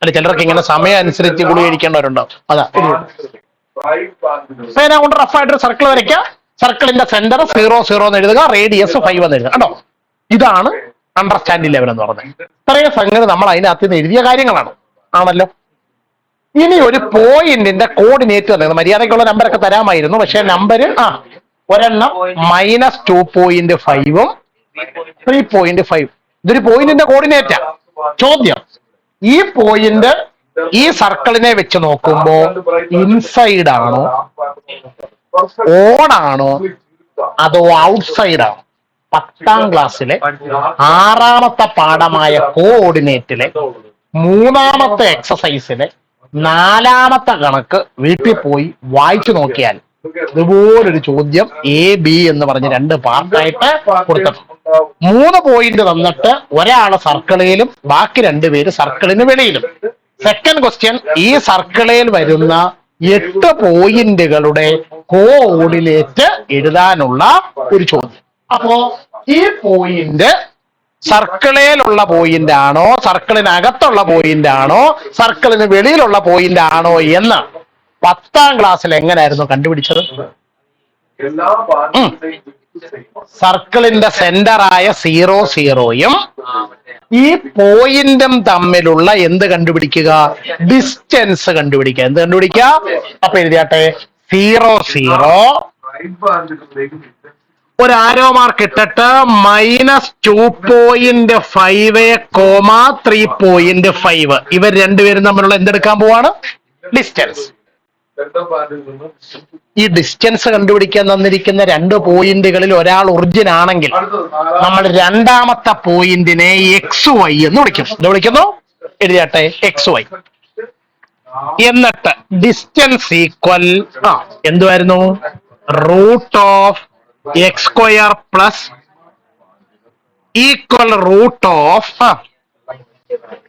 അല്ല, ചിലർക്ക് ഇങ്ങനെ സമയം അനുസരിച്ച് പുളി കഴിക്കേണ്ടവരുണ്ടോ? അതാ പേന കൊണ്ട് റഫായിട്ടൊരു സർക്കിൾ വരയ്ക്കുക. സർക്കിളിന്റെ സെന്റർ 0, 0 എന്ന് എഴുതുക. റേഡിയസ് 5 എന്ന് എഴുതുക. കേട്ടോ, ഇതാണ് അണ്ടർസ്റ്റാൻഡിംഗ് ലെവൽ എന്ന് പറഞ്ഞത്. ഇത്രയും സംഗതി നമ്മൾ അതിനകത്ത് നിന്ന് എഴുതിയ കാര്യങ്ങളാണ്. ആണല്ലോ. ഇനി ഒരു പോയിന്റിന്റെ കോർഡിനേറ്റ് തന്നത് മര്യാദയ്ക്കുള്ള നമ്പറൊക്കെ തരാമായിരുന്നു. പക്ഷെ നമ്പർ ഒരെണ്ണം -2.5 3.5. ഇതൊരു പോയിന്റിന്റെ കോർഡിനേറ്റാ. ചോദ്യം, ഈ പോയിന്റ് ഈ സർക്കിളിനെ വെച്ച് നോക്കുമ്പോ ഇൻസൈഡ് ആണോ ഓൺ ആണോ അതോ ഔട്ട്സൈഡ് ആണോ? 10ാം ക്ലാസ്സിലെ 6ാമത്തെ പാഠമായ കോഓർഡിനേറ്റിലെ 3ാമത്തെ എക്സസൈസിലെ 4ാമത്തെ കണക്ക് വീട്ടിൽ പോയി വായിച്ചു നോക്കിയാൽ ഇതുപോലൊരു ചോദ്യം എ ബി എന്ന് പറഞ്ഞ് 2 പാർട്ടായിട്ട് കൊടുത്തിട്ടുണ്ട്. 3 പോയിന്റ് തന്നിട്ട് ഒരാള് സർക്കിളിലും ബാക്കി 2 പേര് സർക്കിളിന് വെളിയിലും. സെക്കൻഡ് ക്വസ്റ്റ്യൻ, ഈ സർക്കിളിൽ വരുന്ന 8 പോയിന്റുകളുടെ കോഓർഡിനേറ്റ് എഴുതാനുള്ള ഒരു ചോദ്യം. അപ്പോ ഈ പോയിന്റ് സർക്കിളിലുള്ള പോയിന്റ് ആണോ, സർക്കിളിനകത്തുള്ള പോയിന്റ് ആണോ, സർക്കിളിന് വെളിയിലുള്ള പോയിന്റ് ആണോ എന്ന് 10ാം ക്ലാസ്സിൽ എങ്ങനെയായിരുന്നു കണ്ടുപിടിച്ചത്? സർക്കിളിന്റെ സെന്ററായ 0 0യും ഈ പോയിന്റും തമ്മിലുള്ള എന്ത് കണ്ടുപിടിക്കുക? ഡിസ്റ്റൻസ് കണ്ടുപിടിക്കുക. എന്ത് കണ്ടുപിടിക്കുക? അപ്പൊ എഴുതിയാട്ടെ 0 0 ഒരു ആരോ മാർക്ക് ഇട്ടിട്ട് -2.5, 3.5. ഇവർ രണ്ടുപേരും തമ്മിലുള്ള എന്തെടുക്കാൻ പോവാണ്? ഡിസ്റ്റൻസ്. ഈ ഡിസ്റ്റൻസ് കണ്ടുപിടിക്കാൻ തന്നിരിക്കുന്ന 2 പോയിന്റുകളിൽ ഒരാൾ ഒറിജിൻ ആണെങ്കിൽ നമ്മൾ 2ാമത്തെ പോയിന്റിനെ XY എന്ന് വിളിക്കും. എന്ത് വിളിക്കുന്നു? എഴുതിയാട്ടെ XY. എന്നിട്ട് ഡിസ്റ്റൻസ് ഈക്വൽ എന്തുവായിരുന്നു? √(x² +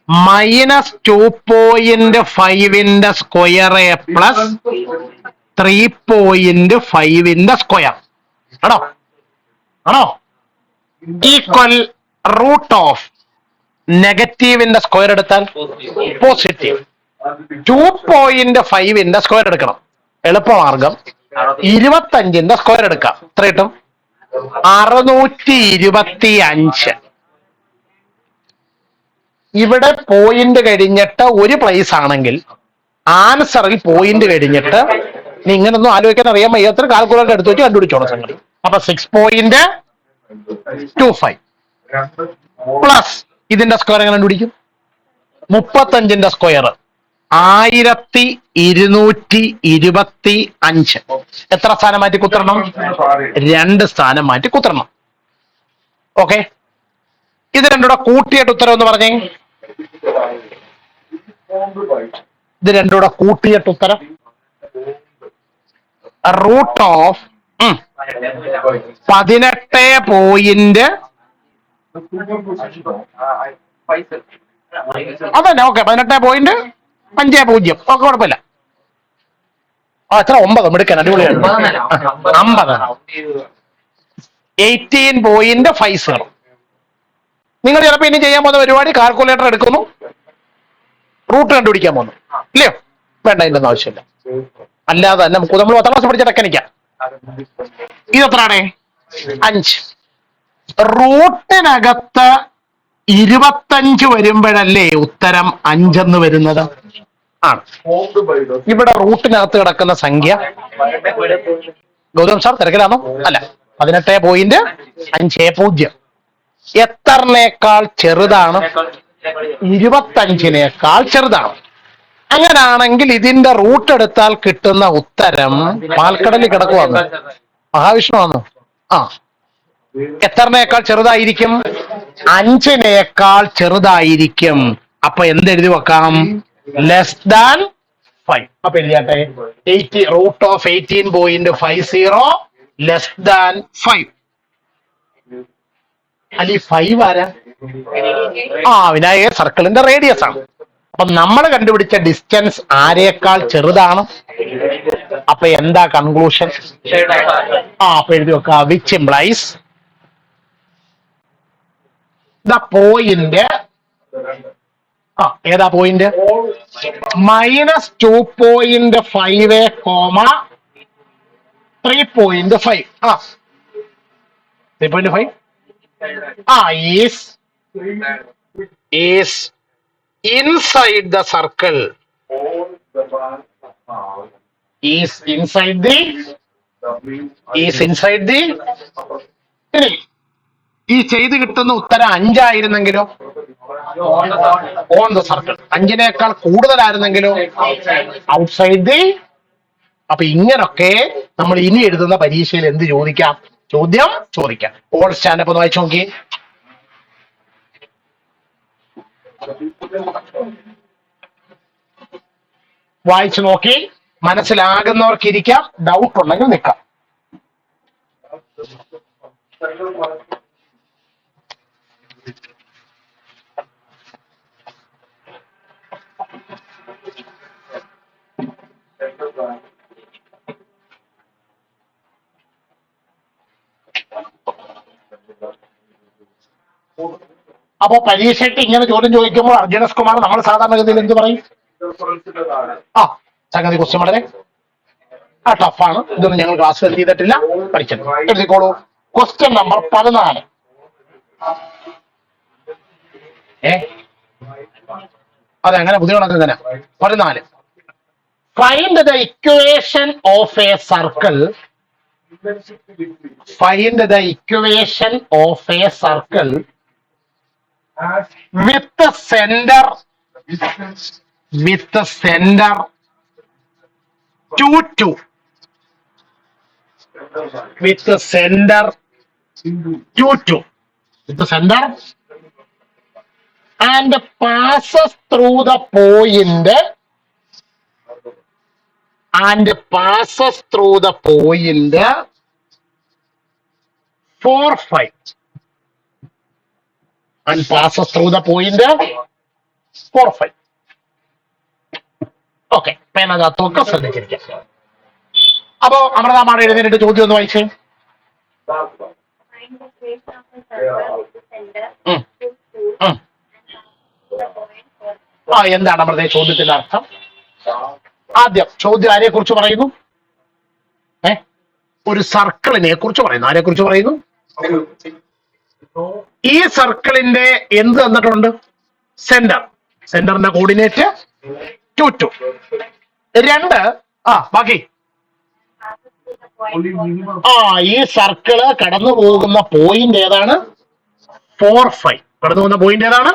-2.5 സ്ക്വയർ പ്ലസ് 3.5 സ്ക്വയർ ആണോ? ഈക്വൽ നെഗറ്റീവിന്റെ സ്ക്വയർ എടുത്താൽ പോസിറ്റീവ്. 2.5 സ്ക്വയർ എടുക്കണം. എളുപ്പമാർഗം 25 സ്ക്വയർ എടുക്കാം. എത്ര കിട്ടും? 625. ഇവിടെ പോയിന്റ് കഴിഞ്ഞിട്ട് ഒരു പ്ലേസ് ആണെങ്കിൽ ആൻസറിൽ പോയിന്റ് കഴിഞ്ഞിട്ട് നീ ഇങ്ങനൊന്നും ആലോചിക്കാൻ അറിയാൻ വയ്യാത്ത കാൽക്കുലേറ്റർ എടുത്തു വെച്ച് കണ്ടുപിടിച്ചോളാം സംഗതി. അപ്പൊ 6.25 പ്ലസ് ഇതിന്റെ സ്ക്വയർ എങ്ങനെ കണ്ടുപിടിക്കും? 35 സ്ക്വയർ 1225. എത്ര സ്ഥാനം മാറ്റി കുത്തരണം? 2 സ്ഥാനം മാറ്റി കുത്തരണം. ഓക്കെ, ഇത് രണ്ടുകൂടെ കൂട്ടിയിട്ട് ഉത്തരം എന്ന് പറഞ്ഞേ. ഇത് രണ്ടുകൂടെ കൂട്ടിയിട്ട് ഉത്തരം √18. അതന്നെ. ഓക്കെ, 18.50. ഓക്കെ, കുഴപ്പമില്ല. എത്ര? 9. എടുക്കാൻ അടിപൊളിയാണ്. 50. 18.50. നിങ്ങൾ ചിലപ്പോൾ ഇനി ചെയ്യാൻ പോകുന്ന പരിപാടി കാൽക്കുലേറ്റർ എടുക്കുന്നു, റൂട്ട് കണ്ടുപിടിക്കാൻ പോകുന്നു. ഇല്ലയോ? വേണ്ട, ഇതിന്റെ ഒന്നും ആവശ്യമില്ല. അല്ലാതെ തന്നെ നമ്മൾ 10ാം ക്ലാസ് പഠിച്ച ടെക്നിക്കാ. ഇതെത്രാണേ? 5. റൂട്ടിനകത്ത് 25 വരുമ്പോഴല്ലേ ഉത്തരം 5 എന്ന് വരുന്നത്? ആണ്. ഇവിടെ റൂട്ടിനകത്ത് കിടക്കുന്ന സംഖ്യ ഗൗതം സാർ തിരക്കിലാണോ? അല്ല, 18.50. എത്രനേക്കാൾ ചെറുതാണ്? 25നേക്കാൾ ചെറുതാണ്. അങ്ങനാണെങ്കിൽ ഇതിന്റെ റൂട്ട് എടുത്താൽ കിട്ടുന്ന ഉത്തരം പാൽക്കടലിൽ കിടക്കുവാന്ന്. മഹാവിഷ്ണുവാന്നോ? എത്രനേക്കാൾ ചെറുതായിരിക്കും? 5നേക്കാൾ ചെറുതായിരിക്കും. അപ്പൊ എന്തെഴുതി വെക്കാം? <5. അപ്പൊ എഴുതിയാട്ടെ √18.50 <<5. അല്ല, ഈ 5 ആരാ? വിനായക സർക്കിളിന്റെ റേഡിയസ് ആണ്. അപ്പൊ നമ്മൾ കണ്ടുപിടിച്ച ഡിസ്റ്റൻസ് ആരേക്കാൾ ചെറുതാണ്? അപ്പൊ എന്താ കൺക്ലൂഷൻ? അപ്പൊ എഴുതി വെക്കുക, വിച്ച് ഇംപ്ലൈസ് ദ പോയിന്റ്. ഏതാ point? -2.5, 3.5. 3.5 is inside the circle. Is inside the ഈ ചെയ്ത് കിട്ടുന്ന ഉത്തരം 5 ആയിരുന്നെങ്കിലോ? On the circle. 5നേക്കാൾ കൂടുതലായിരുന്നെങ്കിലോ ഔട്ട്സൈഡ് ദി. അപ്പൊ ഇങ്ങനൊക്കെ നമ്മൾ ഇനി എഴുതുന്ന പരീക്ഷയിൽ എന്ത് ചോദിക്കാം? ചോദ്യം ചോദിക്കാം. ഓൾ സ്റ്റാൻഡപ്പ് ഒന്ന് വായിച്ചു നോക്കി. വായിച്ചു നോക്കി മനസ്സിലാകുന്നവർക്ക് ഇരിക്കാം, ഡൗട്ട് ഉണ്ടെങ്കിൽ നിൽക്കാം. അപ്പോ പരീക്ഷയ്ക്ക് ഇങ്ങനെ ചോദ്യം ചോദിക്കുമ്പോൾ അർജുനസ് കുമാർ നമ്മൾ സാധാരണഗതിയിൽ എന്ത് പറയും? ആ സംഗതി ക്വസ്റ്റ്യൻ വളരെ ടഫാണ്, ഇതൊന്നും ഞങ്ങൾ ക്ലാസ് ചെയ്തിട്ടില്ല, പഠിച്ചത്. എഴുതിക്കോളൂ. Question number 14. അതെ, അങ്ങനെ പുതിയ കണക്ക് തന്നെ. 14. Find the equation of a circle. Find the equation of a circle with the center 2 2 with the center 2 2 with the center and passes through the point 4 5 and passes through the point 4 5. Okay, പേനകത്തൊക്കെ ശ്രദ്ധിച്ചിരിക്കാം. അപ്പോ അമൃതമാണ് എഴുന്നേറ്റ് ചോദ്യം ഒന്ന് വായിച്ചേ. എന്താണ് അമൃത ചോദ്യത്തിന്റെ അർത്ഥം? ആദ്യം ചോദ്യം ആരെ കുറിച്ച് പറയുന്നു? ഒരു സർക്കിളിനെ കുറിച്ച് പറയുന്നു. ആരെ കുറിച്ച് പറയുന്നു? ഈ സർക്കിളിന്റെ എന്ത് തന്നിട്ടുണ്ട്? സെന്റർ. സെന്ററിന്റെ കോർഡിനേറ്റ് 2 2. 2 ബാക്കി ഈ സർക്കിള് കടന്നു പോകുന്ന പോയിന്റ് ഏതാണ്? 4 5. കടന്നു പോകുന്ന പോയിന്റ് ഏതാണ്?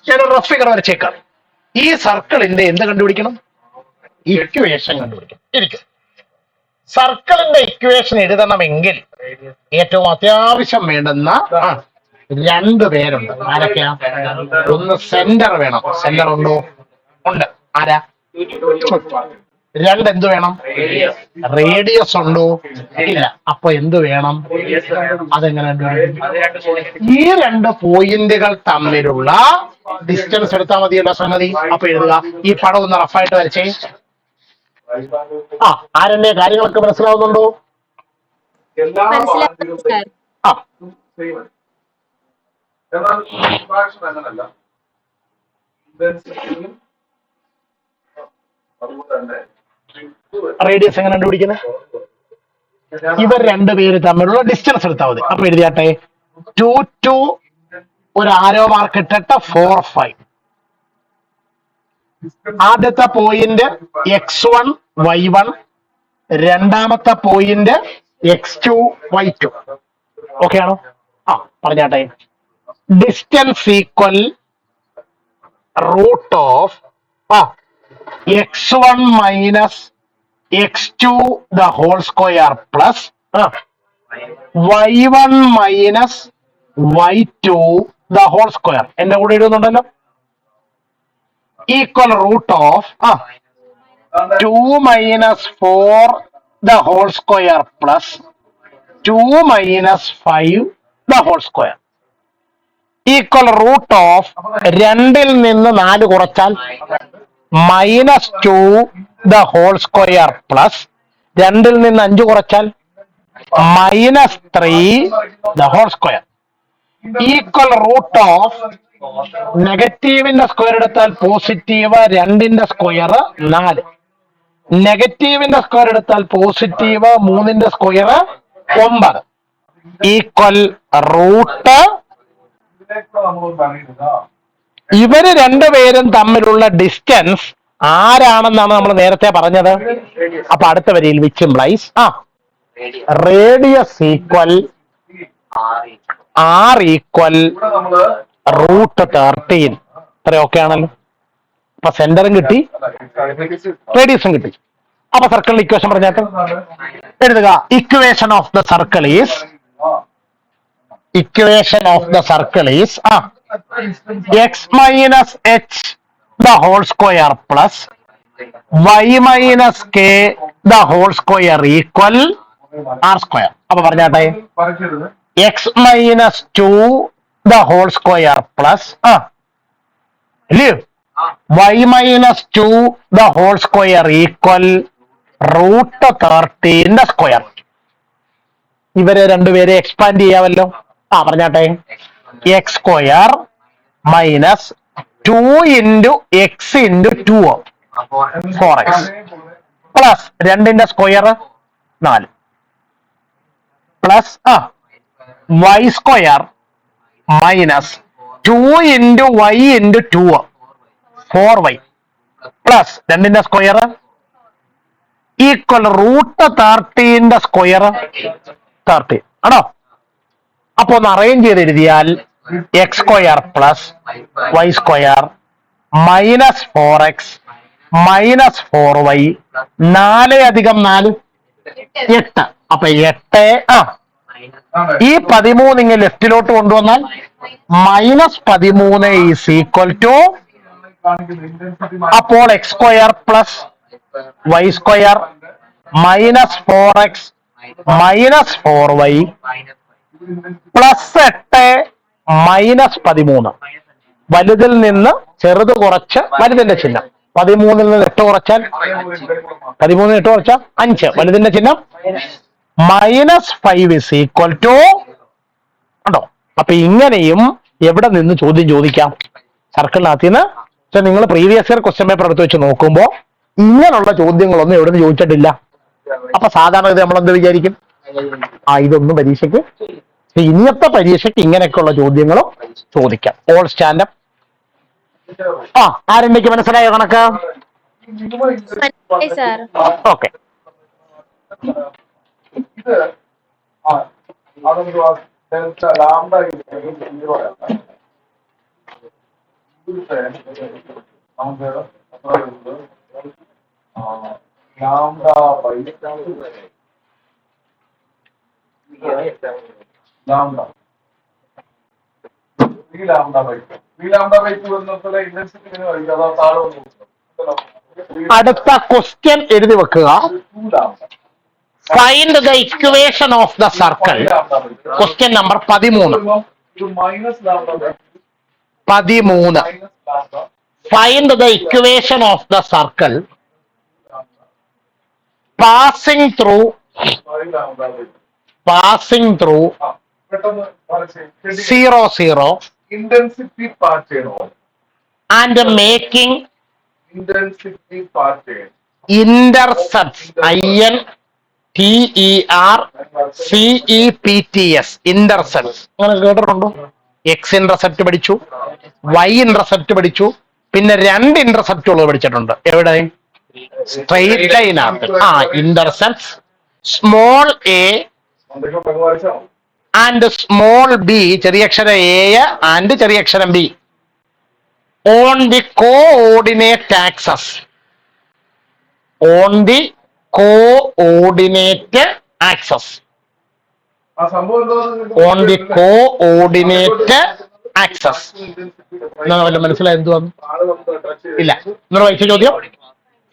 ഞാനൊരു റഫ് ഫിഗർ വരച്ചേക്കാം. ഈ സർക്കിളിന്റെ എന്ത് കണ്ടുപിടിക്കണം? ഇക്വേഷൻ കണ്ടുപിടിക്കണം. ഇരിക്കും. സർക്കിളിന്റെ ഇക്വേഷൻ എഴുതണമെങ്കിൽ ഏറ്റവും അത്യാവശ്യം വേണ്ടുന്ന 2 പേരുണ്ട്. ആരൊക്കെയാ? ഒന്ന് സെന്റർ വേണം. സെന്റർ ഉണ്ടോ? ഉണ്ട്. ആരാ? 2 എന്ത് വേണം? റേഡിയസ് ഉണ്ടോ? ഇല്ല. അപ്പൊ എന്ത് വേണം? അതെങ്ങനെ? ഈ 2 പോയിന്റുകൾ തമ്മിലുള്ള ഡിസ്റ്റൻസ് എടുത്താൽ മതിയല്ലോ സംഗതി. അപ്പൊ എഴുതുക. ഈ പടം ഒന്ന് റഫായിട്ട് വരച്ചേ. ആരെന്നെ കാര്യങ്ങളൊക്കെ മനസ്സിലാവുന്നുണ്ടോ? റേഡിയസ് എങ്ങനെ കണ്ടുപിടിക്കുന്നത്? ഇവർ 2 പേര് തമ്മിലുള്ള ഡിസ്റ്റൻസ് എടുത്താൽ മതി. അപ്പൊ എഴുതിയാട്ടെ 2 2 ഒരു ആരോ മാർക്ക് ഇട്ടിട്ട് 4 5. ആദ്യത്തെ പോയിന്റ് x1 y1, രണ്ടാമത്തെ പോയിന്റ് x2 y2. ഓക്കെ ആണോ? പറഞ്ഞാട്ടെ. Distance equal root of x1 minus x2 the whole square plus y1 minus y2 the whole square. എന്റെ കൂടെ എഴുതുന്നുണ്ടല്ലോ. Equal root of 2 minus 4 the whole square plus 2 minus 5 the whole square. Equal root of 2ൽ നിന്ന് 4 കുറച്ചാൽ minus 2 the whole square plus 2ൽ നിന്ന് 5 കുറച്ചാൽ minus 3 the whole square. Equal root of നെഗറ്റീവിന്റെ സ്ക്വയർ എടുത്താൽ പോസിറ്റീവ് 2ന്റെ സ്ക്വയർ 4. നെഗറ്റീവിന്റെ സ്ക്വയർ എടുത്താൽ പോസിറ്റീവ് 3ന്റെ സ്ക്വയർ 9. ഈക്വൽ റൂട്ട് ഇവര് 2 പേരും തമ്മിലുള്ള ഡിസ്റ്റൻസ് ആരാണെന്നാണ് നമ്മൾ നേരത്തെ പറഞ്ഞത്. അപ്പൊ അടുത്ത വരിയിൽ which implies radius equal r equal √13. ഇത്ര ഓക്കെ ആണല്ലോ. അപ്പൊ സെന്ററും കിട്ടി, റേഡിയസും കിട്ടി. അപ്പൊ സർക്കിളിന്റെ ഇക്വേഷൻ പറഞ്ഞാൽ എഴുതുക. Equation of the circle is x minus h the whole square plus y minus k the whole square equal r square. അപ്പൊ പറഞ്ഞാട്ടെ x minus 2 the whole square plus y minus 2 the whole square equal √13 square. ഇവരെ രണ്ടുപേരെ എക്സ്പാൻഡ് ചെയ്യാമല്ലോ. പറഞ്ഞാട്ടെ x square minus 2 into x into 2 4x plus 2ന്റെ square 4 plus Y square minus 2 into y into 2 4y plus 2ന്റെ സ്ക്വയർ ഈക്വൽ √13 സ്ക്വയർ 30 ആണോ? അപ്പൊ ഒന്ന് അറേഞ്ച് ചെയ്ത് എഴുതിയാൽ x square plus Y square minus 4x minus 4y 4 അധികം 4 8. അപ്പൊ 8 ഈ 13 ഇങ്ങനെ ലെഫ്റ്റിലോട്ട് കൊണ്ടുവന്നാൽ മൈനസ് 13 ഈസ് ഈക്വൽ ടു, അപ്പോൾ x square plus Y square minus 4x minus 4y plus 8 minus 13. വലുതിൽ നിന്ന് ചെറുത് കുറച്ച് വലുതിന്റെ ചിഹ്നം. 13 നിന്ന് 8 കുറച്ചാൽ 5. വലുതിന്റെ ചിഹ്നം മൈനസ് 5 ഇസ് ഈക്വൽ ടു ഉണ്ടോ? അപ്പൊ ഇങ്ങനെയും എവിടെ നിന്ന് ചോദ്യം ചോദിക്കാം? സർക്കിളിനകത്ത് നിന്ന്. നിങ്ങൾ പ്രീവിയസ് ഇയർ ക്വസ്റ്റ്യൻ പേപ്പർ എടുത്ത് വെച്ച് നോക്കുമ്പോ ഇങ്ങനെയുള്ള ചോദ്യങ്ങളൊന്നും എവിടെ നിന്ന് ചോദിച്ചിട്ടില്ല. അപ്പൊ സാധാരണ ഇത് നമ്മളെന്ത് വിചാരിക്കും? ഇതൊന്നും പരീക്ഷയ്ക്ക്, ഇന്നത്തെ പരീക്ഷയ്ക്ക് ഇങ്ങനെയൊക്കെയുള്ള ചോദ്യങ്ങളും ചോദിക്കാം. All standup. ആരെന്തൊക്കെ മനസ്സിലായോ കണക്ക്? Sir okay. അടുത്ത ക്വസ്റ്റ്യൻ എഴുതി വെക്കുക. Find the equation of the circle. Question number 13. Find the equation of the circle passing through 0 0 intensity part ചെയ്യണോ? and making ഇന്റൻസിറ്റി പാർട്ട് ചെയ്യണം. intercepts intercepts intercepts. അങ്ങനെ കേട്ടിട്ടുണ്ടോ? എക്സ് ഇന്റർസെപ്റ്റ് പഠിച്ചു, വൈ ഇന്റർസെപ്റ്റ് പഠിച്ചു, പിന്നെ 2 ഇന്റർസെപ്റ്റുകൾ പഠിച്ചിട്ടുണ്ട്. എവിടെ? സ്ട്രെയിറ്റ് ലൈനകത്ത്. Intercepts small a and small b, ചെറിയ അക്ഷരം എ ആൻഡ് ചെറിയ അക്ഷരം b, on the coordinate axes. On the coordinate axes. On the coordinate access. മനസ്സിലായി എന്തുവാന്ന്? ഇല്ല. നിങ്ങൾ വായിച്ച ചോദ്യം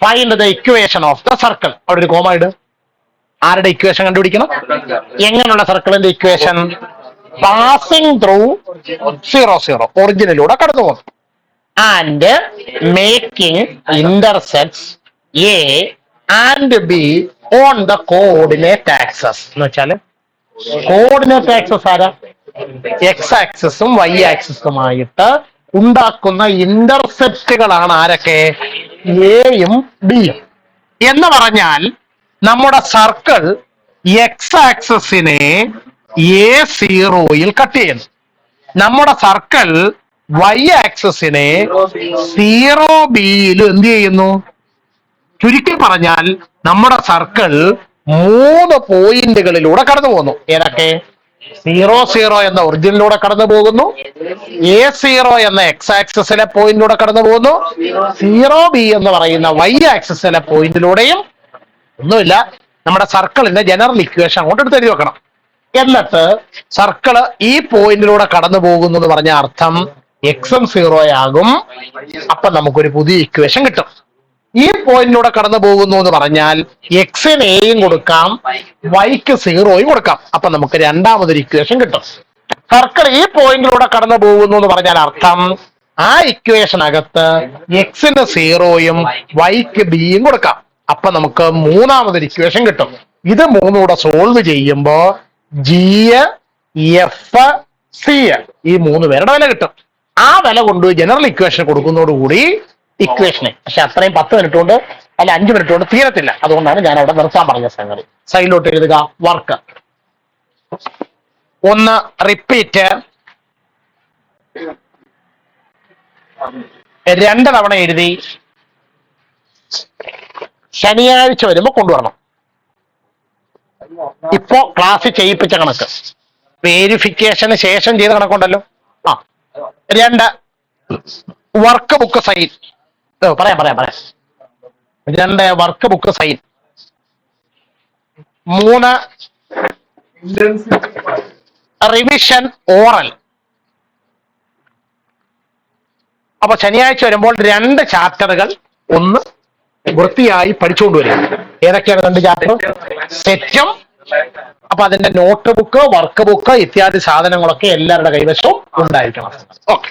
find the equation of the circle. അവിടെ ഒരു കോമ ഇട്. ആരുടെ ഇക്വേഷൻ കണ്ടുപിടിക്കണം? എങ്ങനെയുള്ള സർക്കിളിന്റെ ഇക്വേഷൻ? പാസിംഗ് ത്രൂ 0 0 ഒറിജിനിലൂടെ കടന്നു പോകുന്നു. And making intercepts A and B on the coordinate access. എന്ന് വെച്ചാല് കോഓർഡിനേറ്റ് ആക്സസ് ആരാ? എക്സ് ആക്സിസും വൈ ആക്സിസുമായിട്ട് ഉണ്ടാക്കുന്ന ഇന്റർസെപ്റ്റുകളാണ് ആരൊക്കെ? എയും ബിയും. എന്ന് പറഞ്ഞാൽ നമ്മുടെ സർക്കിൾ എക്സ് ആക്സിസിനെ A0 കട്ട് ചെയ്യുന്നു. നമ്മുടെ സർക്കിൾ വൈ ആക്സിസിനെ 0B എന്ത് ചെയ്യുന്നു? ചുരുക്കി പറഞ്ഞാൽ നമ്മുടെ സർക്കിൾ 3 പോയിന്റുകളിലൂടെ കടന്നു പോകുന്നു. ഏതൊക്കെ? 00 എന്ന ഒറിജിനിലൂടെ കടന്നു പോകുന്നു. A0 എന്ന എക്സ് ആക്സിസിലെ പോയിന്റിലൂടെ കടന്നു പോകുന്നു. 0B എന്ന് പറയുന്ന Y ആക്സിസിലെ പോയിന്റിലൂടെയും ഒന്നുമില്ല, നമ്മുടെ സർക്കിളിന്റെ ജനറൽ ഇക്വേഷൻ അങ്ങോട്ട് എടുത്ത് എഴുതി വെക്കണം. എന്നിട്ട് സർക്കിള് ഈ പോയിന്റിലൂടെ കടന്നു പോകുന്നു എന്ന് പറഞ്ഞ അർത്ഥം എക്സും 0 ആകും. അപ്പൊ നമുക്കൊരു പുതിയ ഇക്വേഷൻ കിട്ടും. ഈ പോയിന്റിലൂടെ കടന്നു പോകുന്നു എന്ന് പറഞ്ഞാൽ എക്സിന് എയും കൊടുക്കാം, വൈക്ക് 0യും കൊടുക്കാം. അപ്പൊ നമുക്ക് രണ്ടാമതൊരു ഇക്വേഷൻ കിട്ടും. സർക്കിൾ ഈ പോയിന്റിലൂടെ കടന്നു പോകുന്നു എന്ന് പറഞ്ഞാൽ അർത്ഥം ആ ഇക്വേഷനകത്ത് എക്സിന് 0യും വൈക്ക് ബിയും കൊടുക്കാം. അപ്പൊ നമുക്ക് മൂന്നാമതൊരു ഇക്വേഷൻ കിട്ടും. ഇത് മൂന്നൂടെ സോൾവ് ചെയ്യുമ്പോ ജി, എഫ്, സി ഈ മൂന്ന് പേരുടെ വില കിട്ടും. ആ വില കൊണ്ട് ജനറൽ ഇക്വേഷൻ കൊടുക്കുന്നതോടുകൂടി ഇക്വേഷനെ, പക്ഷെ അത്രയും 10 മിനിറ്റ് കൊണ്ട് അല്ല 5 മിനിറ്റ് കൊണ്ട് തീരത്തില്ല. അതുകൊണ്ടാണ് ഞാൻ അവിടെ നിർത്താൻ പറഞ്ഞ സംഗതി. സൈഡിലോട്ട് എഴുതുക വർക്ക്. ഒന്ന് റിപ്പീറ്റ് 2 തവണ എഴുതി ശനിയാഴ്ച വരുമ്പോ കൊണ്ടുവരണം. ഇപ്പോ ക്ലാസ് ചെയ്യിപ്പിച്ച കണക്ക് വേരിഫിക്കേഷന് ശേഷം ചെയ്ത കണക്കുണ്ടല്ലോ. 2 വർക്ക് ബുക്ക് സൈൻ. പറയാം 2 work book sign. 3 revision oral. അപ്പൊ ശനിയാഴ്ച വരുമ്പോൾ 2 ചാപ്റ്ററുകൾ ഒന്ന് വൃത്തിയായി പഠിച്ചുകൊണ്ട് വരും. ഏതൊക്കെയാണ് 2 ചാപ്റ്റർ? സെറ്റും, അപ്പൊ അതിന്റെ നോട്ട് ബുക്ക്, വർക്ക് ബുക്ക് ഇത്യാദി സാധനങ്ങളൊക്കെ എല്ലാവരുടെ കൈവശവും ഉണ്ടായിരിക്കണം. ഓക്കെ,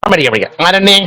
പഠിക്കാം. ആരണ്യേ?